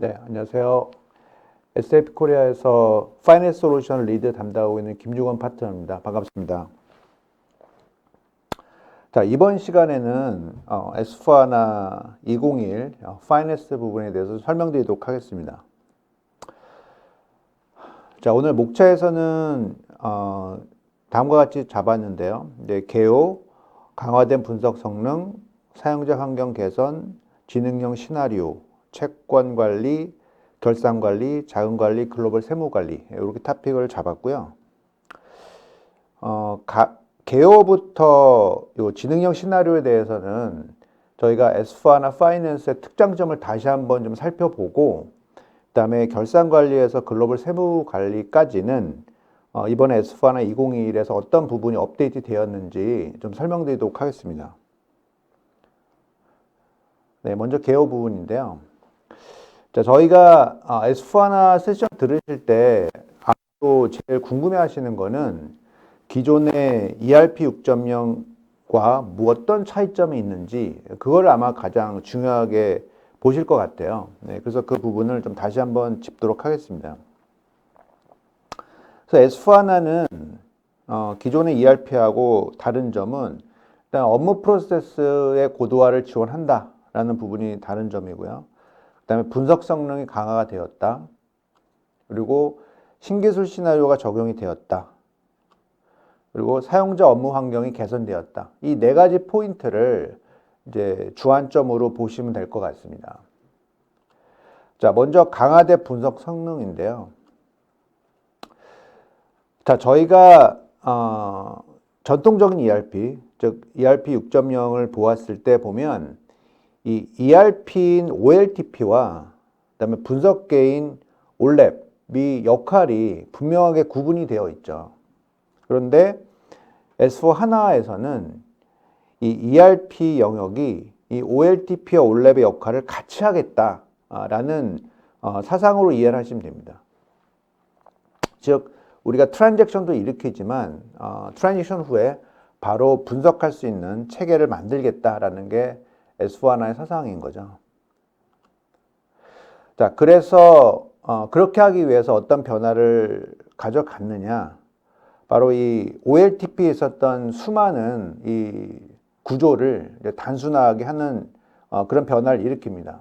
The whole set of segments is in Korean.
네, 안녕하세요. SAP 코리아에서 파이낸스 솔루션 리드 담당하고 있는 김주건 파트너입니다. 반갑습니다. 자, 이번 시간에는 S4HANA 2021 파이낸스 부분에 대해서 설명드리도록 하겠습니다. 자, 오늘 목차에서는 다음과 같이 잡았는데요. 이제 개요, 강화된 분석 성능, 사용자 환경 개선, 지능형 시나리오, 채권 관리, 결산 관리, 자금 관리, 글로벌 세무 관리 이렇게 토픽을 잡았고요. 개요부터 요 지능형 시나리오에 대해서는 저희가 S4HANA 파이낸스의 특장점을 다시 한번 좀 살펴보고, 그다음에 결산 관리에서 글로벌 세무 관리까지는 이번에 S4HANA 2021에서 어떤 부분이 업데이트 되었는지 좀 설명드리도록 하겠습니다. 네, 먼저 개요 부분인데요. 자, 저희가 S4HANA 세션 들으실 때 또 제일 궁금해 하시는 거는 기존의 ERP 6.0과 어떤 차이점이 있는지, 그걸 아마 가장 중요하게 보실 것 같아요. 네, 그래서 그 부분을 좀 다시 한번 짚도록 하겠습니다. 그래서 S4HANA는 기존의 ERP하고 다른 점은 일단 업무 프로세스의 고도화를 지원한다라는 부분이 다른 점이고요. 그다음에 분석 성능이 강화가 되었다. 그리고 신기술 시나리오가 적용이 되었다. 그리고 사용자 업무 환경이 개선되었다. 이 네 가지 포인트를 이제 주안점으로 보시면 될 것 같습니다. 자, 먼저 강화된 분석 성능인데요. 자, 저희가 전통적인 ERP, 즉 ERP 6.0을 보았을 때 보면 이 ERP인 OLTP와 그다음에 분석계인 올랩이 역할이 분명하게 구분이 되어 있죠. 그런데 S4HANA에서는 이 ERP 영역이 이 OLTP와 올랩의 역할을 같이 하겠다라는 사상으로 이해를 하시면 됩니다. 즉 우리가 트랜잭션도 일으키지만 트랜지션 후에 바로 분석할 수 있는 체계를 만들겠다라는 게 S4HANA의 사상인 거죠. 자, 그래서 그렇게 하기 위해서 어떤 변화를 가져갔느냐? 바로 이 OLTP에 있었던 수많은 이 구조를 단순하게 하는 그런 변화를 일으킵니다.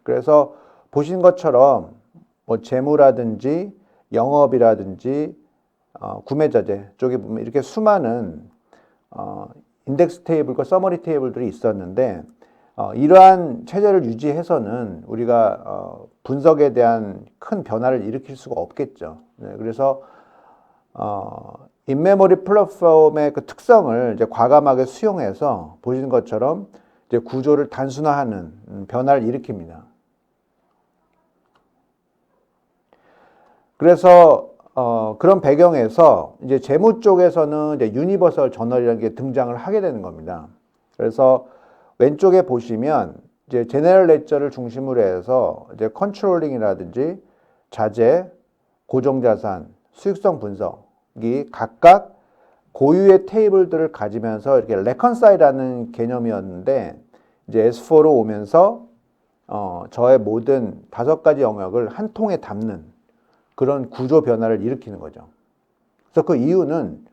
그래서 보신 것처럼 뭐 재무라든지 영업이라든지 구매자재 쪽에 보면 이렇게 수많은 인덱스 테이블과 서머리 테이블들이 있었는데 이러한 체제를 유지해서는 우리가 분석에 대한 큰 변화를 일으킬 수가 없겠죠. 네, 그래서 인메모리 플랫폼의 그 특성을 이제 과감하게 수용해서 보시는 것처럼 이제 구조를 단순화하는 변화를 일으킵니다. 그래서 그런 배경에서 이제 재무 쪽에서는 이제 유니버설 저널이라는 게 등장을 하게 되는 겁니다. 그래서 왼쪽에 보시면 이제 제너럴 레저를 중심으로 해서 이제 컨트롤링이라든지 자재, 고정자산, 수익성 분석이 각각 고유의 테이블들을 가지면서 이렇게 레컨사일하는 개념이었는데 이제 S4로 오면서 저의 모든 5가지 영역을 한 통에 담는 그런 구조 변화를 일으키는 거죠. 그래서 그 이유는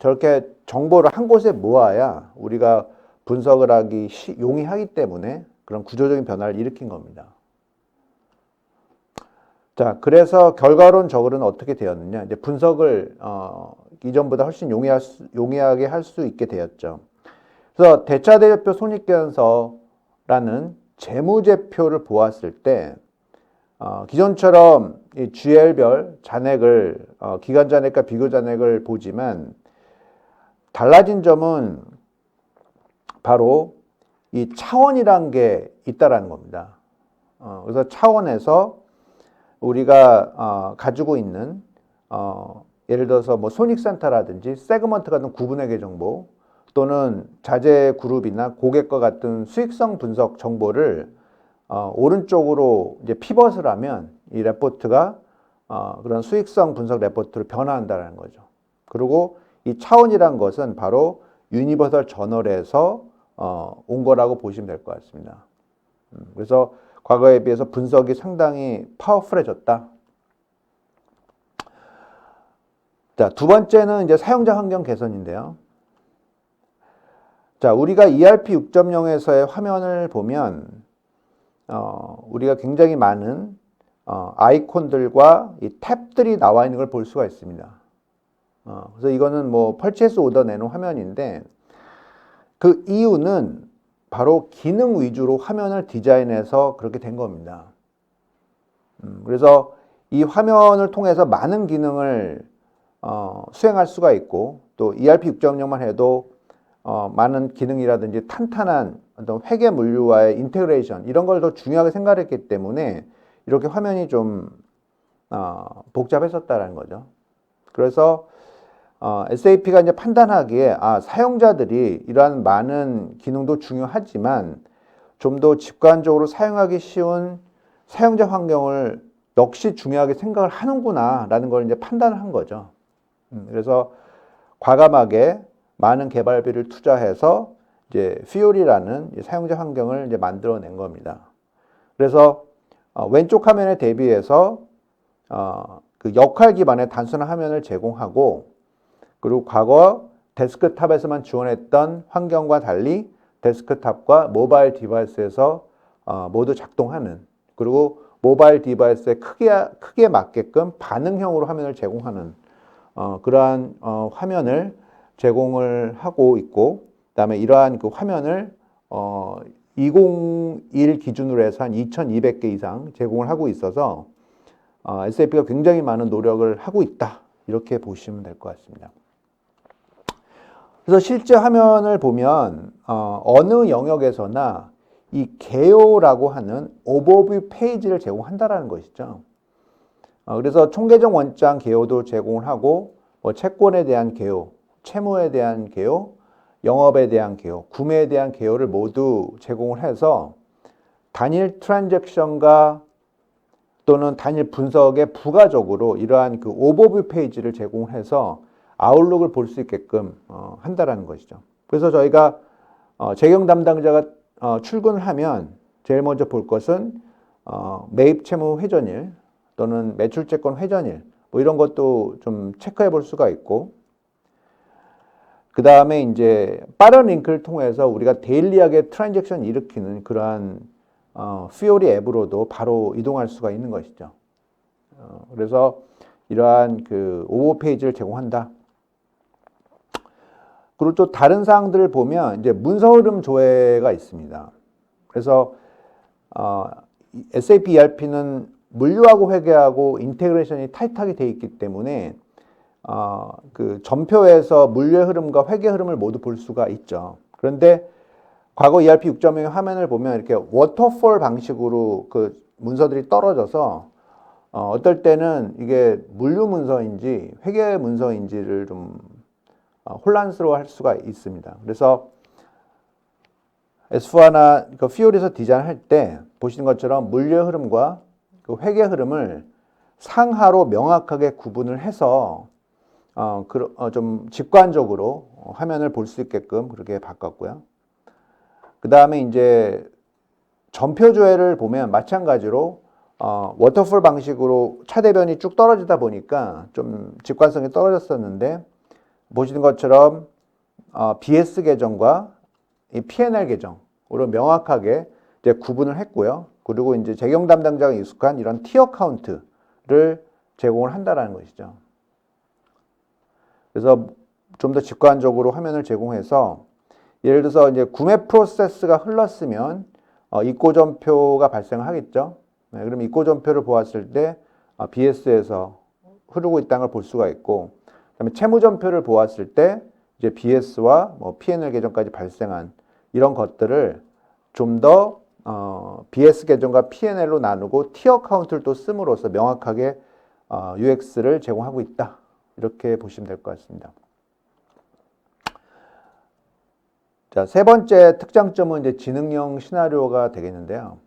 저렇게 정보를 한 곳에 모아야 우리가 분석을 하기 용이하기 때문에 그런 구조적인 변화를 일으킨 겁니다. 자, 그래서 결과론적으로는 어떻게 되었느냐? 이제 분석을 이전보다 훨씬 용이하게 할 수 있게 되었죠. 그래서 대차대조표 손익계산서라는 재무제표를 보았을 때 기존처럼 이 GL별 잔액을 기간 잔액과 비교 잔액을 보지만 달라진 점은 바로 이 차원이란 게 있다라는 겁니다. 그래서 차원에서 우리가 가지고 있는 예를 들어서 뭐 손익센터라든지 세그먼트 같은 구분회계 정보 또는 자재 그룹이나 고객과 같은 수익성 분석 정보를 오른쪽으로 이제 피벗을 하면 이 레포트가 그런 수익성 분석 레포트를 변화한다는 거죠. 그리고 이 차원이란 것은 바로 유니버설 저널에서 온 거라고 보시면 될 것 같습니다. 그래서 과거에 비해서 분석이 상당히 파워풀해졌다. 자, 두 번째는 이제 사용자 환경 개선인데요. 자, 우리가 ERP 6.0에서의 화면을 보면 우리가 굉장히 많은 아이콘들과 이 탭들이 나와 있는 걸 볼 수가 있습니다. 그래서 이거는 뭐 펄체스 오더 내놓은 화면인데 그 이유는 바로 기능 위주로 화면을 디자인해서 그렇게 된 겁니다. 그래서 이 화면을 통해서 많은 기능을 수행할 수가 있고 또 ERP 6.0만 해도 많은 기능이라든지 탄탄한 어떤 회계 물류와의 인테그레이션 이런 걸 더 중요하게 생각했기 때문에 이렇게 화면이 좀 복잡했었다라는 거죠. 그래서 SAP가 이제 판단하기에 사용자들이 이러한 많은 기능도 중요하지만 좀 더 직관적으로 사용하기 쉬운 사용자 환경을 역시 중요하게 생각을 하는구나라는 걸 이제 판단을 한 거죠. 그래서 과감하게 많은 개발비를 투자해서 이제 피오리라는 사용자 환경을 이제 만들어낸 겁니다. 그래서 왼쪽 화면에 대비해서 그 역할 기반의 단순한 화면을 제공하고 그리고 과거 데스크탑에서만 지원했던 환경과 달리 데스크탑과 모바일 디바이스에서 모두 작동하는 그리고 모바일 디바이스의 크기에 맞게끔 반응형으로 화면을 제공하는 그러한 화면을 제공을 하고 있고 그다음에 이러한 그 화면을 2021 기준으로 해서 한 2200개 이상 제공을 하고 있어서 SAP가 굉장히 많은 노력을 하고 있다 이렇게 보시면 될 것 같습니다. 그래서 실제 화면을 보면 어느 영역에서나 이 개요라고 하는 오버뷰 페이지를 제공한다라는 것이죠. 그래서 총계정 원장 개요도 제공을 하고 뭐 채권에 대한 개요, 채무에 대한 개요, 영업에 대한 개요, 구매에 대한 개요를 모두 제공을 해서 단일 트랜잭션과 또는 단일 분석에 부가적으로 이러한 그 오버뷰 페이지를 제공해서 아웃룩을 볼 수 있게끔 한다라는 것이죠. 그래서 저희가 재경 담당자가 출근을 하면 제일 먼저 볼 것은 매입 채무 회전일 또는 매출채권 회전일 뭐 이런 것도 좀 체크해 볼 수가 있고 그 다음에 이제 빠른 링크를 통해서 우리가 데일리하게 트랜잭션 일으키는 그러한 피오리 앱으로도 바로 이동할 수가 있는 것이죠. 그래서 이러한 그 오버 페이지를 제공한다. 그리고 또 다른 사항들을 보면 이제 문서 흐름 조회가 있습니다. 그래서 SAP ERP는 물류하고 회계하고 인테그레이션이 타이트하게 되어 있기 때문에 그 전표에서 물류의 흐름과 회계 흐름을 모두 볼 수가 있죠. 그런데 과거 ERP 6.0의 화면을 보면 이렇게 워터폴 방식으로 그 문서들이 떨어져서 어떨 때는 이게 물류 문서인지 회계 문서인지를 좀 혼란스러워 할 수가 있습니다. 그래서 S4하나 그 피오리에서 디자인할 때 보시는 것처럼 물류의 흐름과 그 회계 흐름을 상하로 명확하게 구분을 해서 좀 직관적으로 화면을 볼 수 있게끔 그렇게 바꿨고요. 그 다음에 이제 전표 조회를 보면 마찬가지로 워터폴 방식으로 차대변이 쭉 떨어지다 보니까 좀 직관성이 떨어졌었는데 보시는 것처럼 BS 계정과 이 P&L 계정으로 명확하게 이제 구분을 했고요. 그리고 이제 재경 담당자가 익숙한 이런 티어 카운트를 제공을 한다라는 것이죠. 그래서 좀 더 직관적으로 화면을 제공해서 예를 들어서 이제 구매 프로세스가 흘렀으면 입고전표가 발생하겠죠. 네, 그럼 입고전표를 보았을 때 BS에서 흐르고 있다는 걸 볼 수가 있고, 그다음에 채무전표를 보았을 때 이제 BS와 뭐 P&L 계정까지 발생한 이런 것들을 좀 더 BS 계정과 P&L로 나누고 티어 카운트를 또 씀으로써 명확하게 UX를 제공하고 있다. 이렇게 보시면 될 것 같습니다. 자, 세 번째 특장점은 이제 지능형 시나리오가 되겠는데요.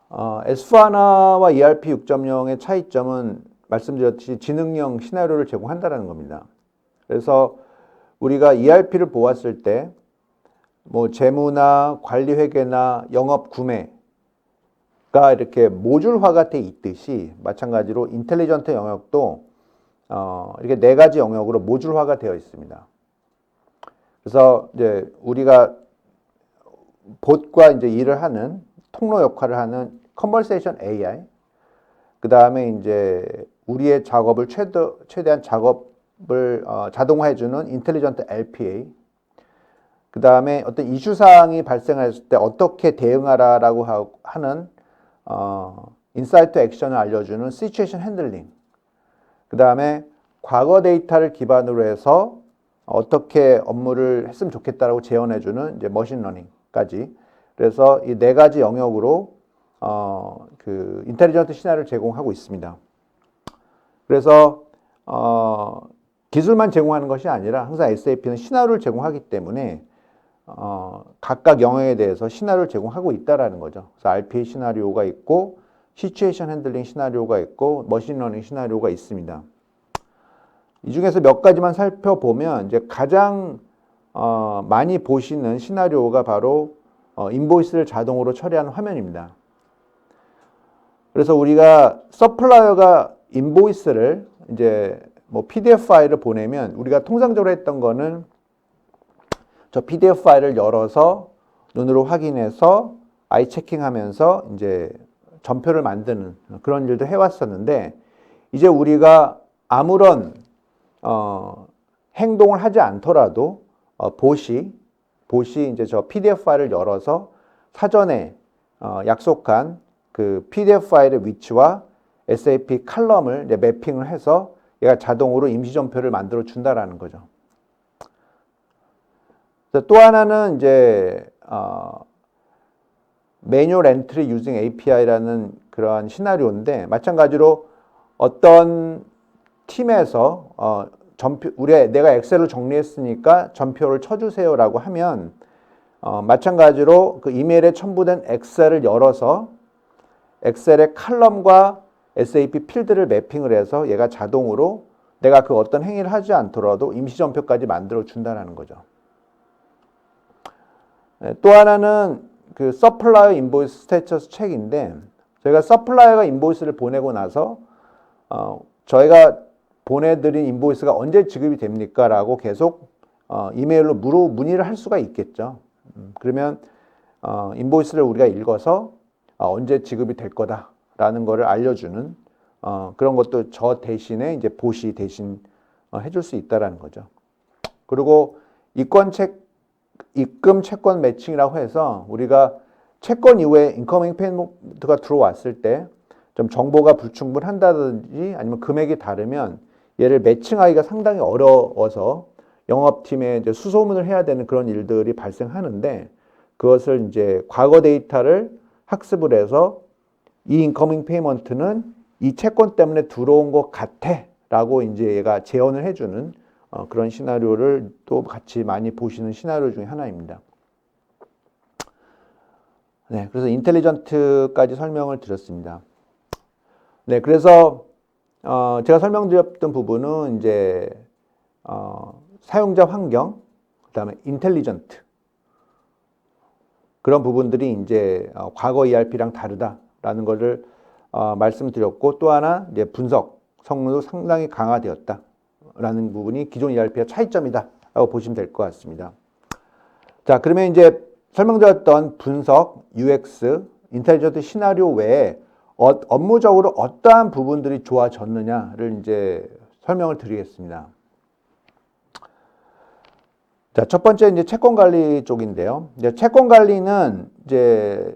S4하나와 ERP 6.0의 차이점은 말씀드렸듯이 지능형 시나리오를 제공한다는 겁니다. 그래서 우리가 ERP를 보았을 때 뭐 재무나 관리 회계나 영업 구매 이렇게 모듈화가 돼 있듯이 마찬가지로 인텔리전트 영역도 이렇게 네 가지 영역으로 모듈화가 되어 있습니다. 그래서 이제 우리가 봇과 이제 일을 하는 통로 역할을 하는 컨버세이션 AI, 그 다음에 이제 우리의 작업을 최대한 작업을 자동화해주는 인텔리전트 LPA, 그 다음에 어떤 이슈 사항이 발생했을 때 어떻게 대응하라라고 하는 인사이트 액션을 알려주는 시츄에이션 핸들링, 그 다음에 과거 데이터를 기반으로 해서 어떻게 업무를 했으면 좋겠다라고 제언해주는 이제 머신러닝까지. 그래서 이 네 가지 영역으로 그 인텔리전트 시나리오를 제공하고 있습니다. 그래서 기술만 제공하는 것이 아니라 항상 SAP는 시나리오를 제공하기 때문에 각각 영역에 대해서 시나리오를 제공하고 있다라는 거죠. 그래서 RPA 시나리오가 있고, 시츄에이션 핸들링 시나리오가 있고, 머신러닝 시나리오가 있습니다. 이 중에서 몇 가지만 살펴보면 이제 가장 많이 보시는 시나리오가 바로 인보이스를 자동으로 처리하는 화면입니다. 그래서 우리가 서플라이어가 인보이스를 이제 뭐 PDF 파일을 보내면 우리가 통상적으로 했던 거는 저 PDF 파일을 열어서 눈으로 확인해서 아이 체킹하면서 이제 전표를 만드는 그런 일도 해왔었는데, 이제 우리가 아무런 행동을 하지 않더라도 봇이 이제 저 PDF 파일을 열어서 사전에 약속한 그 PDF 파일의 위치와 SAP 칼럼을 이제 매핑을 해서 얘가 자동으로 임시 전표를 만들어 준다라는 거죠. 또 하나는 이제 매뉴얼 엔트리 유징 API라는 그러한 시나리오인데, 마찬가지로 어떤 팀에서 내가 엑셀로 정리했으니까 전표를 쳐주세요라고 하면 마찬가지로 그 이메일에 첨부된 엑셀을 열어서 엑셀의 칼럼과 SAP 필드를 매핑을 해서 얘가 자동으로 내가 그 어떤 행위를 하지 않더라도 임시 전표까지 만들어 준다는 거죠. 또 하나는 그 서플라이어 인보이스 스테이터스 체크인데, 저희가 서플라이어가 인보이스를 보내고 나서 저희가 보내드린 인보이스가 언제 지급이 됩니까? 라고 계속 이메일로 문의를 할 수가 있겠죠. 그러면 인보이스를 우리가 읽어서 언제 지급이 될 거다라는 거를 알려주는 그런 것도 저 대신에 이제 봇이 대신 해줄 수 있다라는 거죠. 그리고 입금 채권 매칭이라고 해서 우리가 채권 이후에 인커밍 페이먼트가 들어왔을 때 좀 정보가 불충분한다든지 아니면 금액이 다르면 얘를 매칭하기가 상당히 어려워서 영업팀에 이제 수소문을 해야 되는 그런 일들이 발생하는데, 그것을 이제 과거 데이터를 학습을 해서 이 인커밍 페이먼트는 이 채권 때문에 들어온 것 같아 라고 이제 얘가 제언을 해주는 그런 시나리오를 또 같이 많이 보시는 시나리오 중에 하나입니다. 네, 그래서 인텔리전트까지 설명을 드렸습니다. 네, 그래서 제가 설명드렸던 부분은 이제 사용자 환경, 그다음에 인텔리전트 그런 부분들이 이제 과거 ERP랑 다르다라는 것을 말씀드렸고, 또 하나 이제 분석 성능도 상당히 강화되었다라는 부분이 기존 ERP와 차이점이다라고 보시면 될 것 같습니다. 자, 그러면 이제 설명드렸던 분석, UX, 인텔리전트 시나리오 외에 업무적으로 어떠한 부분들이 좋아졌느냐를 이제 설명을 드리겠습니다. 자, 첫 번째 이제 채권 관리 쪽인데요. 이제 채권 관리는 이제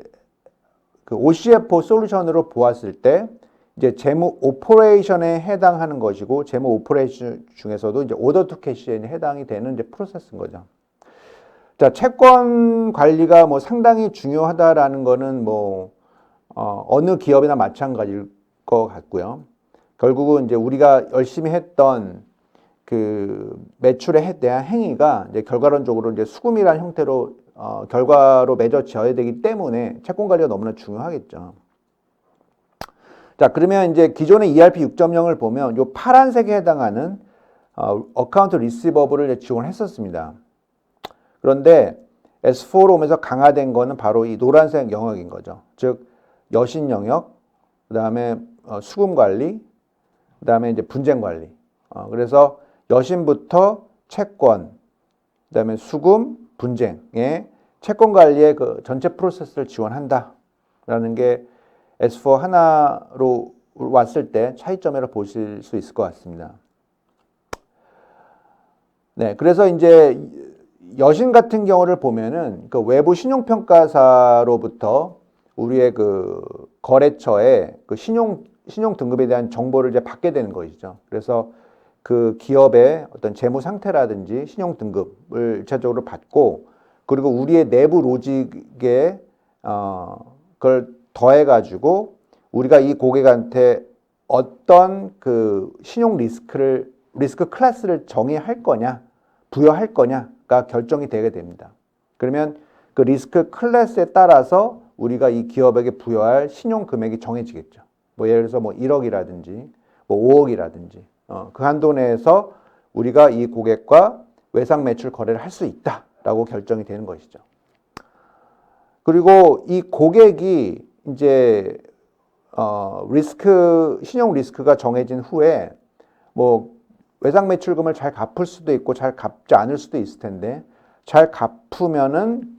그 OCFO 솔루션으로 보았을 때 이제 재무 오퍼레이션에 해당하는 것이고, 재무 오퍼레이션 중에서도 이제 오더 투 캐시에 해당이 되는 이제 프로세스인 거죠. 자, 채권 관리가 뭐 상당히 중요하다라는 거는 뭐 어느 기업이나 마찬가지일 것 같고요. 결국은 이제 우리가 열심히 했던 그 매출에 대한 행위가 이제 결과론적으로 이제 수금이라는 형태로 결과로 맺어져야 되기 때문에 채권 관리가 너무나 중요하겠죠. 자, 그러면 이제 기존의 ERP 6.0을 보면 요 파란색에 해당하는 어카운트 리시버블을 지원했었습니다. 그런데 S4로 오면서 강화된 거는 바로 이 노란색 영역인 거죠. 즉 여신 영역, 그다음에 수금 관리, 그다음에 이제 분쟁 관리. 그래서 여신부터 채권, 그다음에 수금, 분쟁의 채권 관리의 그 전체 프로세스를 지원한다라는 게 S4 하나로 왔을 때 차이점이라고 보실 수 있을 것 같습니다. 네, 그래서 이제 여신 같은 경우를 보면은 그 외부 신용평가사로부터 우리의 그 거래처의 그 신용 등급에 대한 정보를 이제 받게 되는 것이죠. 그래서 그 기업의 어떤 재무 상태라든지 신용 등급을 1차적으로 받고, 그리고 우리의 내부 로직에 그걸 더해 가지고 우리가 이 고객한테 어떤 그 신용 리스크 클래스를 정의할 거냐, 부여할 거냐가 결정이 되게 됩니다. 그러면 그 리스크 클래스에 따라서 우리가 이 기업에게 부여할 신용 금액이 정해지겠죠. 뭐 예를 들어서 뭐 1억이라든지 뭐 5억이라든지 그 한도 내에서 우리가 이 고객과 외상 매출 거래를 할 수 있다라고 결정이 되는 것이죠. 그리고 이 고객이 이제 신용 리스크가 정해진 후에 뭐 외상 매출금을 잘 갚을 수도 있고 잘 갚지 않을 수도 있을 텐데, 잘 갚으면은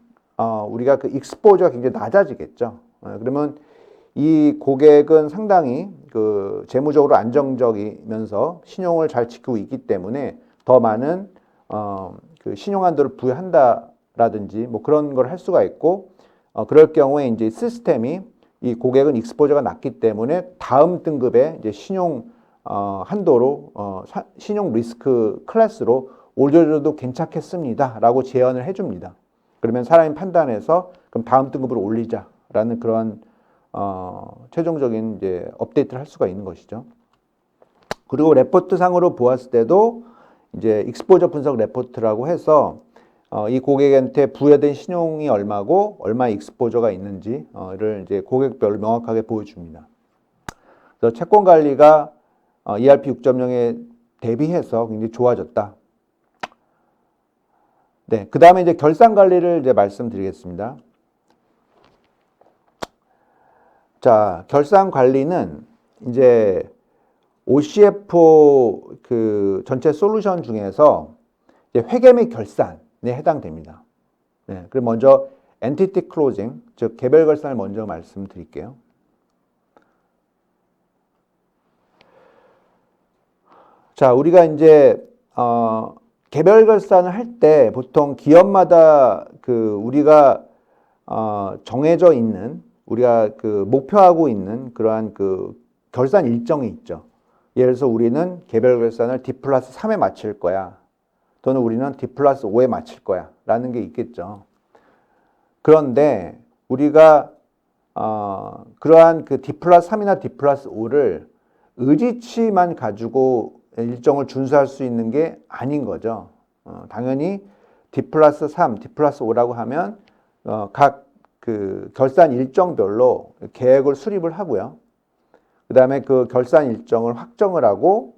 우리가 그 익스포저가 굉장히 낮아지겠죠. 그러면 이 고객은 상당히 그 재무적으로 안정적이면서 신용을 잘 지키고 있기 때문에 더 많은 그 신용 한도를 부여한다라든지 뭐 그런 걸 할 수가 있고, 그럴 경우에 이제 시스템이 이 고객은 익스포저가 낮기 때문에 다음 등급의 이제 신용 한도로 신용 리스크 클래스로 올려줘도 괜찮겠습니다라고 제안을 해줍니다. 그러면 사람이 판단해서 그럼 다음 등급으로 올리자라는 그런 최종적인 이제 업데이트를 할 수가 있는 것이죠. 그리고 레포트 상으로 보았을 때도 이제 익스포저 분석 레포트라고 해서 이 고객한테 부여된 신용이 얼마고 얼마 익스포저가 있는지를 이제 고객별로 명확하게 보여줍니다. 그래서 채권 관리가 ERP 6.0에 대비해서 굉장히 좋아졌다. 네, 그 다음에 이제 결산 관리를 이제 말씀드리겠습니다. 자, 결산 관리는 이제 OCF 그 전체 솔루션 중에서 이제 회계 및 결산에 해당됩니다. 네, 그럼 먼저 엔티티 클로징, 즉 개별 결산을 먼저 말씀드릴게요. 자, 우리가 이제 개별 결산을 할 때 보통 기업마다 그 우리가 정해져 있는, 우리가 그 목표하고 있는 그러한 그 결산 일정이 있죠. 예를 들어서 우리는 개별 결산을 D+3에 마칠 거야, 또는 우리는 D+5에 마칠 거야 라는 게 있겠죠. 그런데 우리가 그러한 그 D+3이나 D+5를 의지치만 가지고 일정을 준수할 수 있는 게 아닌 거죠. 당연히 D+3, D+5라고 하면 각 그 결산 일정별로 계획을 수립을 하고요. 그 다음에 그 결산 일정을 확정을 하고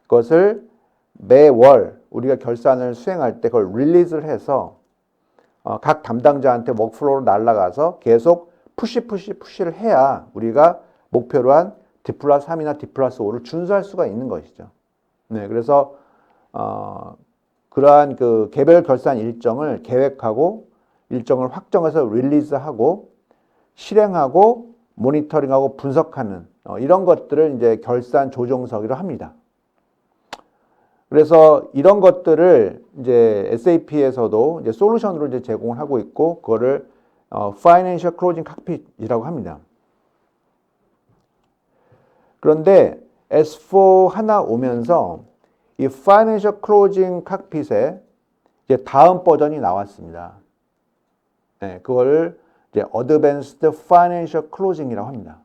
그것을 매월 우리가 결산을 수행할 때 그걸 릴리즈를 해서 각 담당자한테 워크플로우로 날아가서 계속 푸시를 해야 우리가 목표로 한 D+3이나 D+5를 준수할 수가 있는 것이죠. 네, 그래서 그러한 그 개별 결산 일정을 계획하고 일정을 확정해서 릴리즈하고 실행하고 모니터링하고 분석하는 이런 것들을 이제 결산 조정석이라고 합니다. 그래서 이런 것들을 이제 SAP에서도 이제 솔루션으로 이제 제공을 하고 있고, 그거를 Financial Closing Cockpit이라고 합니다. 그런데 S4 하나 오면서 이 Financial Closing Cockpit에 이제 다음 버전이 나왔습니다. 네, 그걸 이제 Advanced Financial Closing이라고 합니다.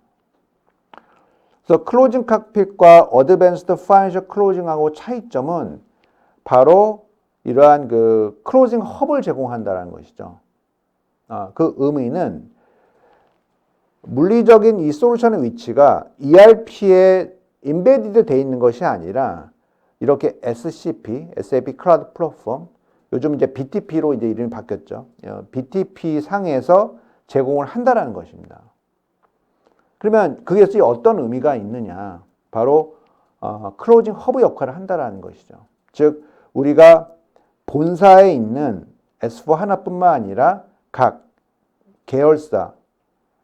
그래서 클로징 칵핏과 어드밴스드 파이낸셜 클로징하고 차이점은 바로 이러한 그 클로징 헙을 제공한다는 것이죠. 그 의미는 물리적인 이 솔루션의 위치가 ERP에 인베디드 되어 있는 것이 아니라 이렇게 SCP, SAP 클라우드 플랫폼, 요즘 이제 BTP로 이제 이름이 바뀌었죠. BTP 상에서 제공을 한다라는 것입니다. 그러면 그게 어떤 의미가 있느냐? 바로 클로징 허브 역할을 한다라는 것이죠. 즉 우리가 본사에 있는 S4 하나뿐만 아니라 각 계열사에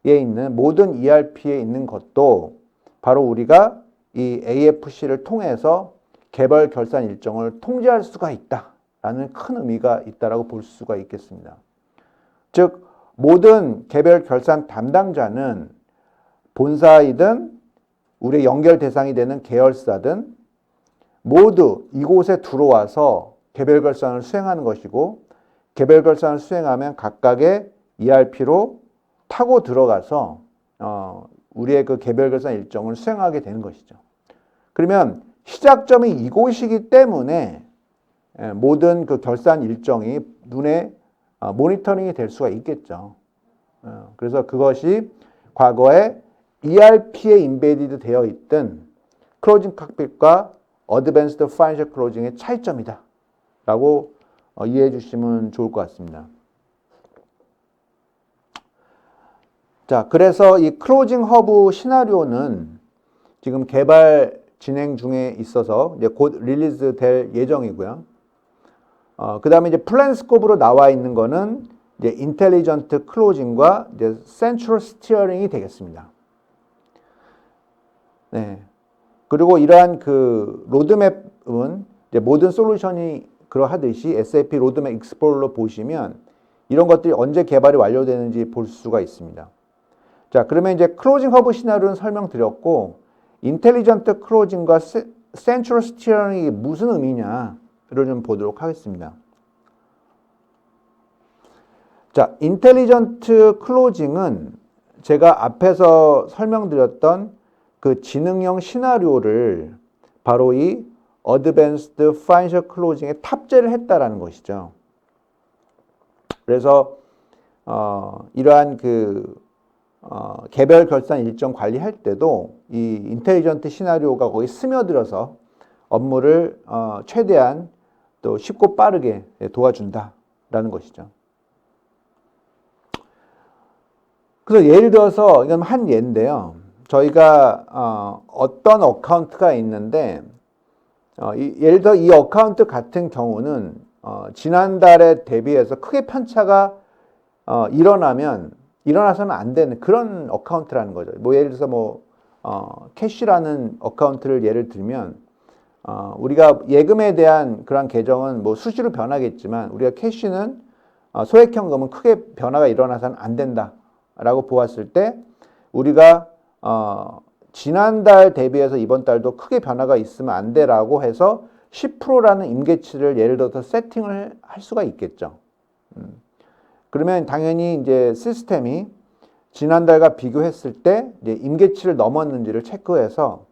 있는 모든 ERP에 있는 것도 바로 우리가 이 AFC를 통해서 개별 결산 일정을 통제할 수가 있다라는 큰 의미가 있다라고 볼 수가 있겠습니다. 즉 모든 개별 결산 담당자는 본사이든 우리의 연결 대상이 되는 계열사든 모두 이곳에 들어와서 개별 결산을 수행하는 것이고, 개별 결산을 수행하면 각각의 ERP로 타고 들어가서 우리의 그 개별 결산 일정을 수행하게 되는 것이죠. 그러면 시작점이 이곳이기 때문에 모든 그 결산 일정이 눈에 모니터링이 될 수가 있겠죠. 그래서 그것이 과거에 ERP에 인베디드 되어 있던 클로징 칵핏과 어드밴스드 파이낸셜 클로징의 차이점이다 라고 이해해 주시면 좋을 것 같습니다. 자, 그래서 이 클로징 허브 시나리오는 지금 개발 진행 중에 있어서 이제 곧 릴리즈 될 예정이고요. 그 다음에 이제 플랜 스코프로 나와 있는 거는 이제 인텔리전트 클로징과 이제 센트럴 스티어링이 되겠습니다. 네. 그리고 이러한 그 로드맵은 이제 모든 솔루션이 그러하듯이 SAP 로드맵 익스플로러로 보시면 이런 것들이 언제 개발이 완료되는지 볼 수가 있습니다. 자, 그러면 이제 클로징 허브 시나리오는 설명드렸고, 인텔리전트 클로징과 센트럴 스티어링이 무슨 의미냐를 좀 보도록 하겠습니다. 자, 인텔리전트 클로징은 제가 앞에서 설명드렸던 그 지능형 시나리오를 바로 이 어드밴스드 파이낸셜 클로징에 탑재를 했다라는 것이죠. 그래서 이러한 그 개별 결산 일정 관리할 때도 이 인텔리전트 시나리오가 거기 스며들어서 업무를 최대한 또 쉽고 빠르게 도와준다라는 것이죠. 그래서 예를 들어서 이건 한 예인데요. 저희가 어떤 어카운트가 있는데 예를 들어 이 어카운트 같은 경우는 지난달에 대비해서 크게 편차가 일어나서는 안 되는 그런 어카운트라는 거죠. 뭐 예를 들어서 캐시라는 어카운트를 예를 들면 우리가 예금에 대한 그런 계정은 뭐 수시로 변하겠지만 우리가 캐시는 소액 현금은 크게 변화가 일어나서는 안 된다라고 보았을 때 우리가 지난달 대비해서 이번 달도 크게 변화가 있으면 안 돼라고 해서 10%라는 임계치를 예를 들어서 세팅을 할 수가 있겠죠. 그러면 당연히 이제 시스템이 지난달과 비교했을 때 이제 임계치를 넘었는지를 체크해서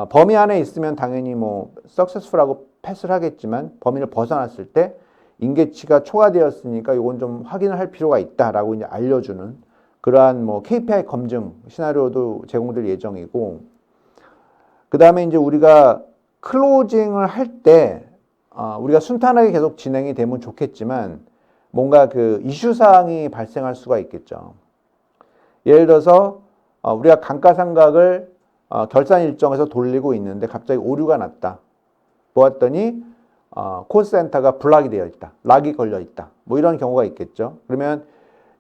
범위 안에 있으면 당연히 뭐 successful하고 패스를 하겠지만 범위를 벗어났을 때 임계치가 초과되었으니까 이건 좀 확인을 할 필요가 있다라고 이제 알려주는 그러한 뭐 KPI 검증 시나리오도 제공될 예정이고, 그 다음에 이제 우리가 클로징을 할 때 우리가 순탄하게 계속 진행이 되면 좋겠지만 뭔가 그 이슈 사항이 발생할 수가 있겠죠. 예를 들어서 우리가 감가상각을 결산 일정에서 돌리고 있는데 갑자기 오류가 났다. 보았더니 콜센터가 블락이 되어 있다. 락이 걸려 있다. 뭐 이런 경우가 있겠죠. 그러면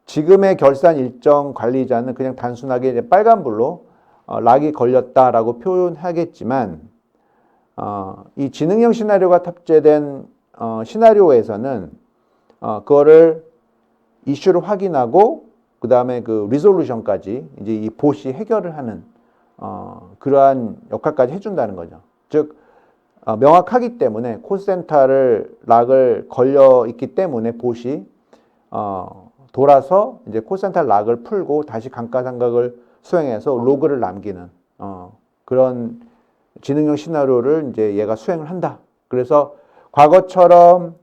지금의 결산 일정 관리자는 그냥 단순하게 이제 빨간불로 락이 걸렸다라고 표현하겠지만 이 지능형 시나리오가 탑재된 시나리오에서는 그거를 이슈를 확인하고 그 다음에 그 리졸루션까지 이제 이 봇이 해결을 하는 그러한 역할까지 해준다는 거죠. 즉 명확하기 때문에 콜센터를 락을 걸려 있기 때문에 봇이 돌아서 이제 콜센터 락을 풀고 다시 감가상각을 수행해서 로그를 남기는 그런 지능형 시나리오를 이제 얘가 수행을 한다. 그래서 과거처럼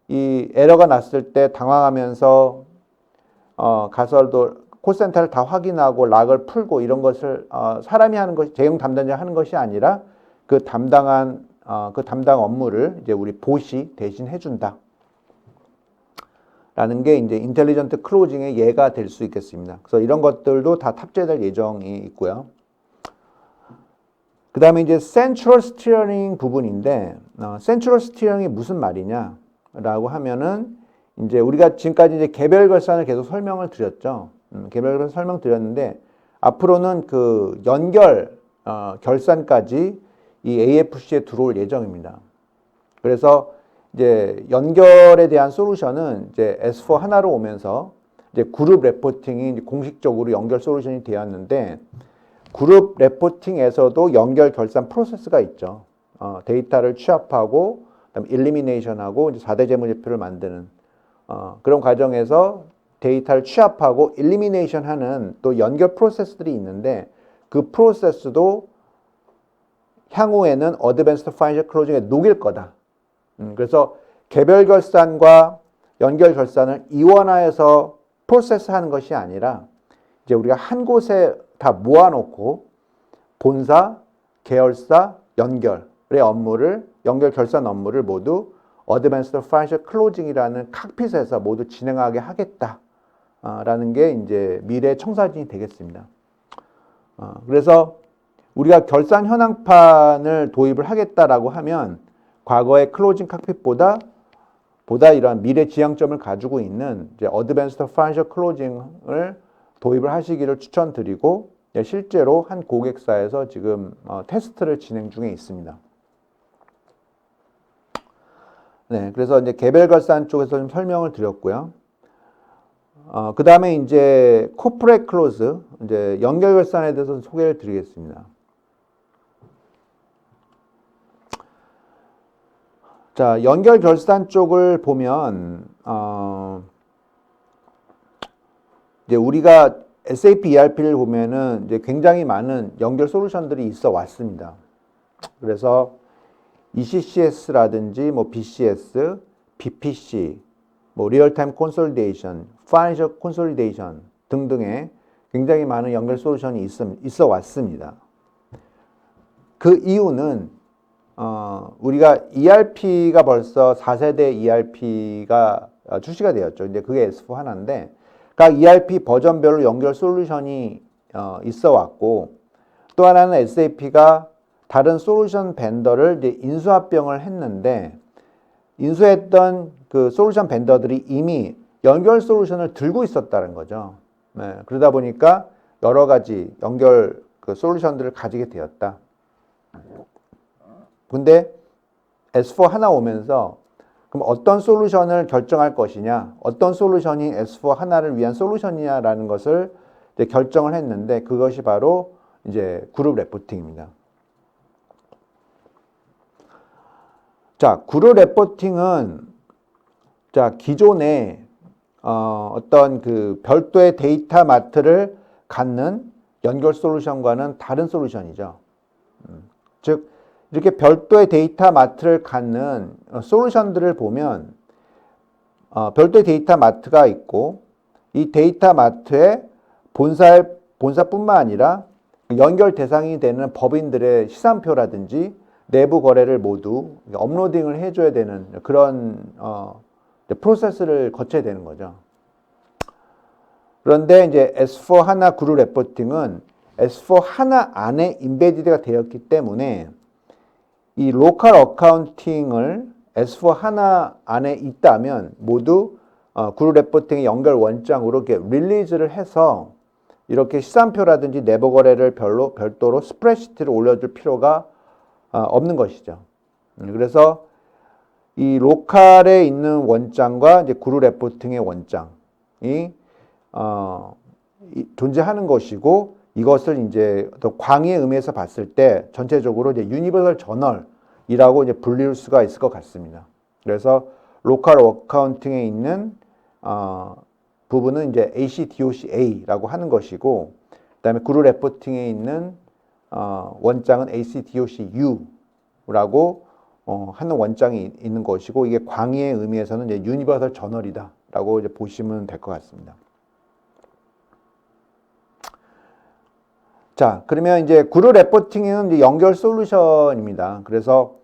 이 에러가 났을 때 당황하면서 가서도 콜센터를 다 확인하고 락을 풀고 이런 것을 사람이 하는 것이 제휴 담당자가 하는 것이 아니라 그 담당 업무를 이제 우리 봇이 대신 해준다. 라는 게 이제 인텔리전트 클로징의 예가 될 수 있겠습니다. 그래서 이런 것들도 다 탑재될 예정이 있고요. 그 다음에 이제 센트럴 스티어링 부분인데, 센트럴 스티어링이 무슨 말이냐라고 하면은 이제 우리가 지금까지 이제 개별 결산을 계속 설명을 드렸죠. 개별 결산 설명드렸는데 앞으로는 그 연결 결산까지 이 AFC에 들어올 예정입니다. 그래서 이제 연결에 대한 솔루션은 이제 S4 하나로 오면서 이제 그룹 레포팅이 이제 공식적으로 연결 솔루션이 되었는데 그룹 레포팅에서도 연결 결산 프로세스가 있죠. 데이터를 취합하고 그다음에 일리미네이션하고 이제 4대 재무제표를 만드는 그런 과정에서 데이터를 취합하고 일리미네이션 하는 또 연결 프로세스들이 있는데 그 프로세스도 향후에는 어드밴스드 파이낸셜 클로징에 녹일 거다. 그래서 개별 결산과 연결 결산을 이원화해서 프로세스하는 것이 아니라 이제 우리가 한 곳에 다 모아놓고 본사, 계열사, 연결의 업무를 연결 결산 업무를 모두 어드밴스드 파이낸셜 클로징이라는 칵핏에서 모두 진행하게 하겠다라는 게 이제 미래 청사진이 되겠습니다. 그래서 우리가 결산 현황판을 도입을 하겠다라고 하면 과거의 클로징 칵핏보다 이러한 미래 지향점을 가지고 있는 이제 어드밴스드 파이낸셜 클로징을 도입을 하시기를 추천드리고 실제로 한 고객사에서 지금 테스트를 진행 중에 있습니다. 네, 그래서 이제 개별 결산 쪽에서 좀 설명을 드렸고요. 그 다음에 이제 코퍼레이트 클로즈, 이제 연결 결산에 대해서 소개를 드리겠습니다. 자, 연결 결산 쪽을 보면 이제 우리가 SAP ERP를 보면은 이제 굉장히 많은 연결 솔루션들이 있어 왔습니다. 그래서 ECCS라든지 뭐 BCS, BPC, 뭐 리얼타임 콘솔리데이션, 파이낸셜 콘솔리데이션 등등의 굉장히 많은 연결 솔루션이 있어 왔습니다. 그 이유는 우리가 ERP가 벌써 4세대 ERP가 출시가 되었죠. 이제 그게 S4 하나인데 각 ERP 버전별로 연결 솔루션이 있어 왔고 또 하나는 SAP가 다른 솔루션 벤더를 이제 인수합병을 했는데 인수했던 그 솔루션 벤더들이 이미 연결 솔루션을 들고 있었다는 거죠. 네, 그러다 보니까 여러 가지 연결 그 솔루션들을 가지게 되었다. 근데 S4 하나 오면서 그럼 어떤 솔루션을 결정할 것이냐, 어떤 솔루션이 S4 하나를 위한 솔루션이냐라는 것을 이제 결정을 했는데 그것이 바로 이제 그룹 레포팅입니다. 자, 그룹 레포팅은 자 기존에 어떤 그 별도의 데이터 마트를 갖는 연결 솔루션과는 다른 솔루션이죠. 즉 이렇게 별도의 데이터 마트를 갖는 솔루션들을 보면 별도의 데이터 마트가 있고 이 데이터 마트에 본사뿐만 아니라 연결 대상이 되는 법인들의 시산표라든지 내부 거래를 모두 업로딩을 해줘야 되는 그런 프로세스를 거쳐야 되는 거죠. 그런데 이제 S4 하나 그룹 레포팅은 S4 하나 안에 인베디드가 되었기 때문에 이 로컬 어카운팅을 S4 하나 안에 있다면 모두 그룹 레포팅의 연결 원장으로 이렇게 릴리즈를 해서 이렇게 시산표라든지 내부 거래를 별도로 스프레드시트를 올려줄 필요가 없는 것이죠. 그래서 이 로컬에 있는 원장과 이제 그룹 레포팅의 원장이 존재하는 것이고 이것을 이제 더 광의의 의미에서 봤을 때 전체적으로 이제 유니버설 저널이라고 이제 불릴 수가 있을 것 같습니다. 그래서 로컬 어카운팅에 있는 부분은 이제 ACDOCA라고 하는 것이고 그다음에 그룹 레포팅에 있는 원장은 ACDOCU라고 하는 원장이 있는 것이고 이게 광의의 의미에서는 이제 유니버설 저널이다라고 이제 보시면 될 것 같습니다. 자, 그러면 이제 그룹 레포팅은 이제 연결 솔루션입니다. 그래서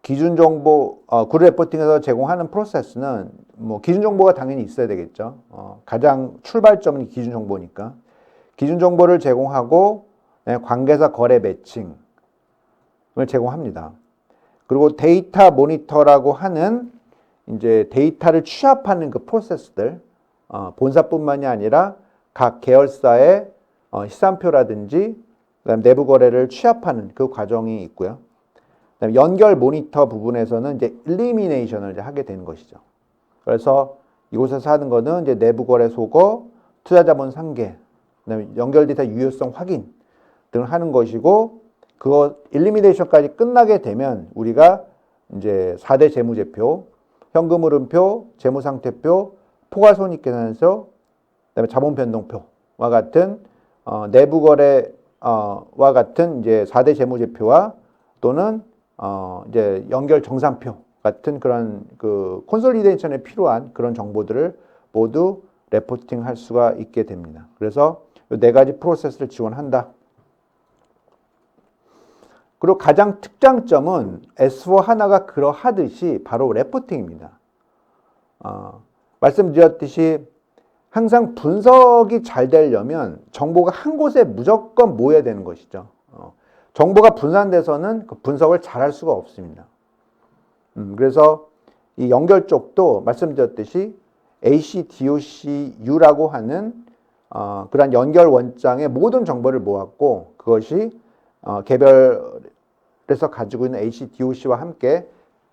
기준 정보, 그룹 레포팅에서 제공하는 프로세스는 뭐 기준 정보가 당연히 있어야 되겠죠. 가장 출발점은 기준 정보니까. 기준 정보를 제공하고 관계사 거래 매칭을 제공합니다. 그리고 데이터 모니터라고 하는 이제 데이터를 취합하는 그 프로세스들, 본사뿐만이 아니라 각 계열사의 시산표라든지 그다음 내부 거래를 취합하는 그 과정이 있고요. 그다음에 연결 모니터 부분에서는 이제 일리미네이션을 이제 하게 되는 것이죠. 그래서 이곳에서 하는 거는 이제 내부 거래 소거, 투자자본 상계, 그다음에 연결 데이터 유효성 확인 등을 하는 것이고, 그거 일리미네이션까지 끝나게 되면 우리가 이제 4대 재무제표, 현금 흐름표, 재무상태표, 포괄손익계산서, 그다음에 자본변동표와 같은 내부 거래와 같은 이제 4대 재무제표와 또는 이제 연결 정산표 같은 그런 그 콘솔리데이션에 필요한 그런 정보들을 모두 레포팅할 수가 있게 됩니다. 그래서 이 네 가지 프로세스를 지원한다. 그리고 가장 특장점은 S4하나가 그러하듯이 바로 레포팅입니다. 말씀드렸듯이 항상 분석이 잘 되려면 정보가 한 곳에 무조건 모여야 되는 것이죠. 정보가 분산돼서는 그 분석을 잘 할 수가 없습니다. 그래서 이 연결 쪽도 말씀드렸듯이 ACDOCU라고 하는 그러한 연결 원장의 모든 정보를 모았고, 그것이 개별에서 가지고 있는 ACDOC와 함께